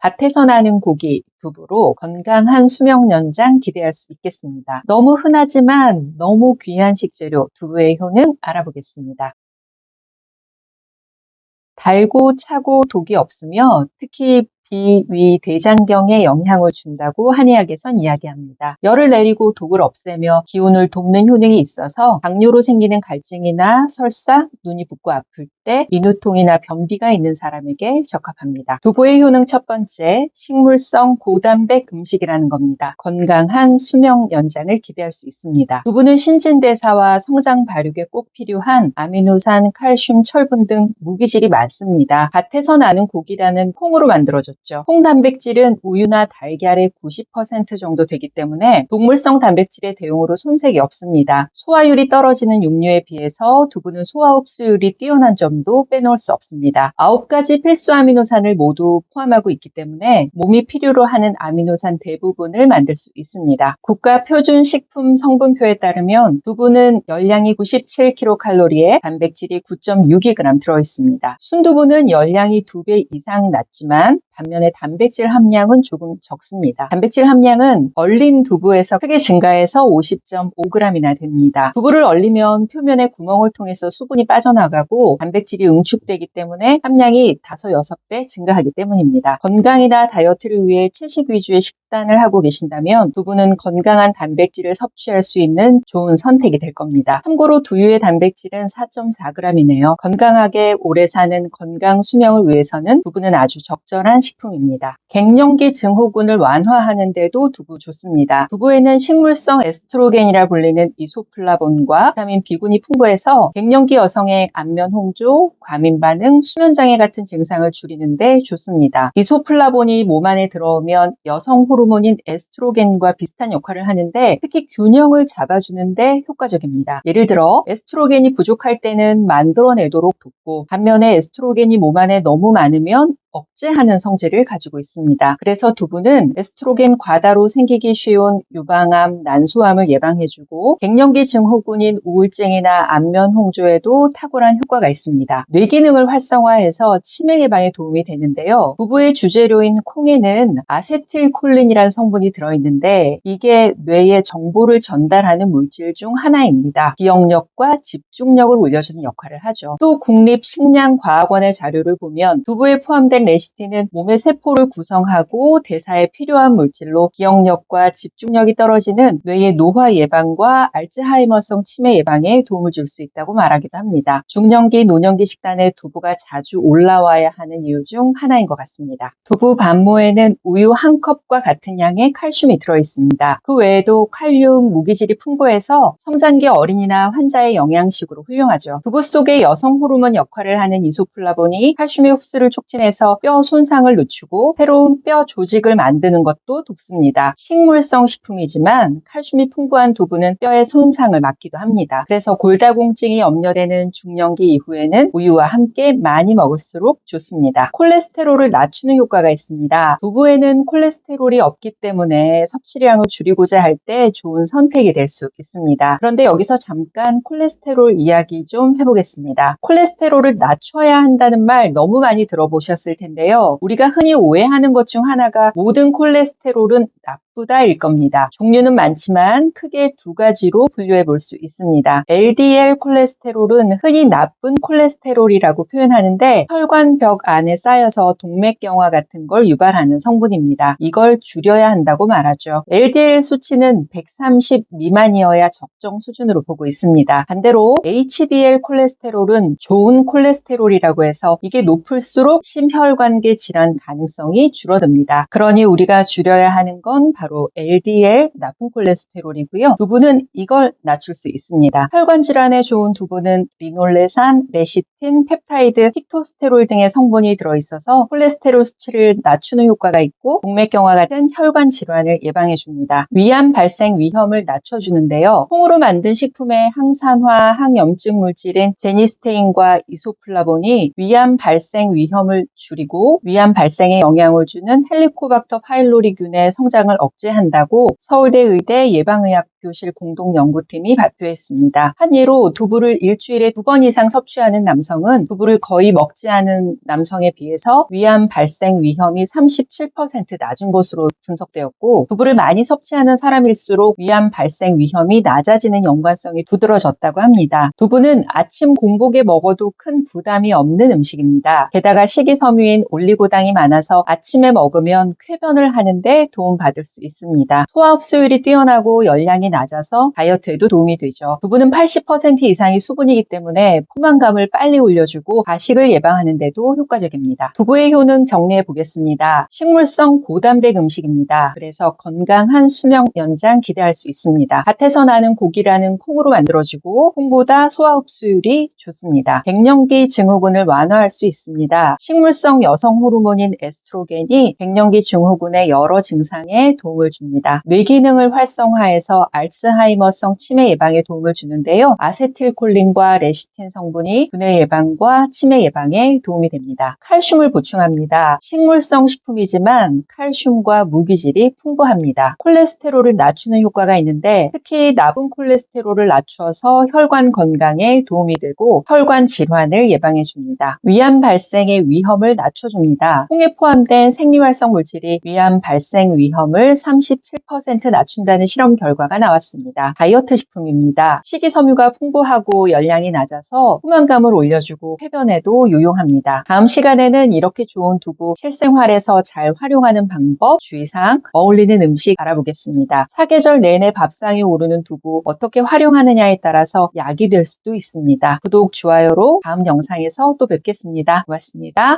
밭에서 나는 고기, 두부로 건강한 수명 연장 기대할 수 있겠습니다. 너무 흔하지만 너무 귀한 식재료 두부의 효능 알아보겠습니다. 달고 차고 독이 없으며 특히 비, 위, 대장경에 영향을 준다고 한의학에선 이야기합니다. 열을 내리고 독을 없애며 기운을 돕는 효능이 있어서 당뇨로 생기는 갈증이나 설사, 눈이 붓고 아플 때 인후통이나 변비가 있는 사람에게 적합합니다. 두부의 효능 첫 번째, 식물성 고단백 음식이라는 겁니다. 건강한 수명 연장을 기대할 수 있습니다. 두부는 신진대사와 성장 발육에 꼭 필요한 아미노산, 칼슘, 철분 등 무기질이 많습니다. 밭에서 나는 고기라는 콩으로 만들어졌죠. 콩 단백질은 우유나 달걀의 90% 정도 되기 때문에 동물성 단백질의 대용으로 손색이 없습니다. 소화율이 떨어지는 육류에 비해서 두부는 소화 흡수율이 뛰어난 점도 빼놓을 수 없습니다. 9가지 필수 아미노산을 모두 포함하고 있기 때문에 몸이 필요로 하는 아미노산 대부분을 만들 수 있습니다. 국가 표준 식품 성분표에 따르면 두부는 열량이 97kcal에 단백질이 9.62g 들어있습니다. 순두부는 열량이 2배 이상 낮지만 반면에 단백질 함량은 조금 적습니다. 단백질 함량은 얼린 두부에서 크게 증가해서 50.5g이나 됩니다. 두부를 얼리면 표면의 구멍을 통해서 수분이 빠져나가고 단백질이 응축되기 때문에 함량이 5, 6배 증가하기 때문입니다. 건강이나 다이어트를 위해 채식 위주의 식단을 하고 계신다면 두부는 건강한 단백질을 섭취할 수 있는 좋은 선택이 될 겁니다. 참고로 두유의 단백질은 4.4g이네요. 건강하게 오래 사는 건강 수명을 위해서는 두부는 아주 적절한 식품입니다. 갱년기 증후군을 완화하는 데도 두부 좋습니다. 두부에는 식물성 에스트로겐이라 불리는 이소플라본과 비타민 B군이 풍부해서 갱년기 여성의 안면 홍조, 과민 반응, 수면 장애 같은 증상을 줄이는 데 좋습니다. 이소플라본이 몸 안에 들어오면 여성 호르몬인 에스트로겐과 비슷한 역할을 하는데 특히 균형을 잡아주는 데 효과적입니다. 예를 들어 에스트로겐이 부족할 때는 만들어내도록 돕고 반면에 에스트로겐이 몸 안에 너무 많으면 억제하는 성질을 가지고 있습니다. 그래서 두부는 에스트로겐 과다로 생기기 쉬운 유방암, 난소암을 예방해주고 갱년기 증후군인 우울증이나 안면 홍조에도 탁월한 효과가 있습니다. 뇌 기능을 활성화해서 치매 예방에 도움이 되는데요. 두부의 주재료인 콩에는 아세틸콜린이라는 성분이 들어있는데 이게 뇌에 정보를 전달하는 물질 중 하나입니다. 기억력과 집중력을 올려주는 역할을 하죠. 또 국립식량과학원의 자료를 보면 두부에 포함된 레시틴은 몸의 세포를 구성하고 대사에 필요한 물질로 기억력과 집중력이 떨어지는 뇌의 노화 예방과 알츠하이머성 치매 예방에 도움을 줄 수 있다고 말하기도 합니다. 중년기, 노년기 식단에 두부가 자주 올라와야 하는 이유 중 하나인 것 같습니다. 두부 반모에는 우유 1컵과 같은 양의 칼슘이 들어있습니다. 그 외에도 칼륨, 무기질이 풍부해서 성장기 어린이나 환자의 영양식으로 훌륭하죠. 두부 속에 여성 호르몬 역할을 하는 이소플라본이 칼슘의 흡수를 촉진해서 뼈 손상을 늦추고 새로운 뼈 조직을 만드는 것도 돕습니다. 식물성 식품이지만 칼슘이 풍부한 두부는 뼈의 손상을 막기도 합니다. 그래서 골다공증이 염려되는 중년기 이후에는 우유와 함께 많이 먹을수록 좋습니다. 콜레스테롤을 낮추는 효과가 있습니다. 두부에는 콜레스테롤이 없기 때문에 섭취량을 줄이고자 할 때 좋은 선택이 될 수 있습니다. 그런데 여기서 잠깐 콜레스테롤 이야기 좀 해보겠습니다. 콜레스테롤을 낮춰야 한다는 말 너무 많이 들어보셨을 텐데요. 우리가 흔히 오해하는 것 중 하나가 모든 콜레스테롤은 나쁘다일 겁니다. 종류는 많지만 크게 2가지로 분류해 볼 수 있습니다. LDL 콜레스테롤은 흔히 나쁜 콜레스테롤이라고 표현하는데 혈관벽 안에 쌓여서 동맥경화 같은 걸 유발하는 성분입니다. 이걸 줄여야 한다고 말하죠. LDL 수치는 130 미만이어야 적정 수준으로 보고 있습니다. 반대로 HDL 콜레스테롤은 좋은 콜레스테롤이라고 해서 이게 높을수록 심혈관계 질환 가능성이 줄어듭니다. 그러니 우리가 줄여야 하는 건 바로 LDL 나쁜 콜레스테롤이고요. 두부는 이걸 낮출 수 있습니다. 혈관 질환에 좋은 두부는 리놀레산, 레시틴, 펩타이드, 키토스테롤 등의 성분이 들어있어서 콜레스테롤 수치를 낮추는 효과가 있고 동맥경화 같은 혈관 질환을 예방해줍니다. 위암 발생 위험을 낮춰주는데요. 콩으로 만든 식품의 항산화, 항염증 물질인 제니스테인과 이소플라본이 위암 발생 위험을 줄이고 위암 발생에 영향을 주는 헬리코박터 파일로리균의 성장을 억제한다고 서울대 의대 예방의학부 대학교실 공동연구팀이 발표했습니다. 한 예로 두부를 일주일에 2번 이상 섭취하는 남성은 두부를 거의 먹지 않은 남성에 비해서 위암 발생 위험이 37% 낮은 것으로 분석되었고, 두부를 많이 섭취하는 사람일수록 위암 발생 위험이 낮아지는 연관성이 두드러졌다고 합니다. 두부는 아침 공복에 먹어도 큰 부담이 없는 음식입니다. 게다가 식이섬유인 올리고당이 많아서 아침에 먹으면 쾌변을 하는데 도움받을 수 있습니다. 소화 흡수율이 뛰어나고 열량이 낮아서 다이어트에도 도움이 되죠. 두부는 80% 이상이 수분이기 때문에 포만감을 빨리 올려주고 과식을 예방하는 데도 효과적입니다. 두부의 효능 정리해 보겠습니다. 식물성 고단백 음식입니다. 그래서 건강한 수명 연장 기대할 수 있습니다. 밭에서 나는 고기라는 콩으로 만들어지고 콩보다 소화 흡수율이 좋습니다. 갱년기 증후군을 완화할 수 있습니다. 식물성 여성 호르몬인 에스트로겐이 갱년기 증후군의 여러 증상에 도움을 줍니다. 뇌 기능을 활성화해서 알츠하이머성 치매 예방에 도움을 주는데요. 아세틸콜린과 레시틴 성분이 두뇌 예방과 치매 예방에 도움이 됩니다. 칼슘을 보충합니다. 식물성 식품이지만 칼슘과 무기질이 풍부합니다. 콜레스테롤을 낮추는 효과가 있는데 특히 나쁜 콜레스테롤을 낮춰서 혈관 건강에 도움이 되고 혈관 질환을 예방해 줍니다. 위암 발생의 위험을 낮춰줍니다. 콩에 포함된 생리활성 물질이 위암 발생 위험을 37% 낮춘다는 실험 결과가 나왔습니다. 다이어트 식품입니다. 식이섬유가 풍부하고 열량이 낮아서 포만감을 올려주고 쾌변에도 유용합니다. 다음 시간에는 이렇게 좋은 두부 실생활에서 잘 활용하는 방법, 주의사항, 어울리는 음식 알아보겠습니다. 사계절 내내 밥상에 오르는 두부 어떻게 활용하느냐에 따라서 약이 될 수도 있습니다. 구독, 좋아요로 다음 영상에서 또 뵙겠습니다. 고맙습니다.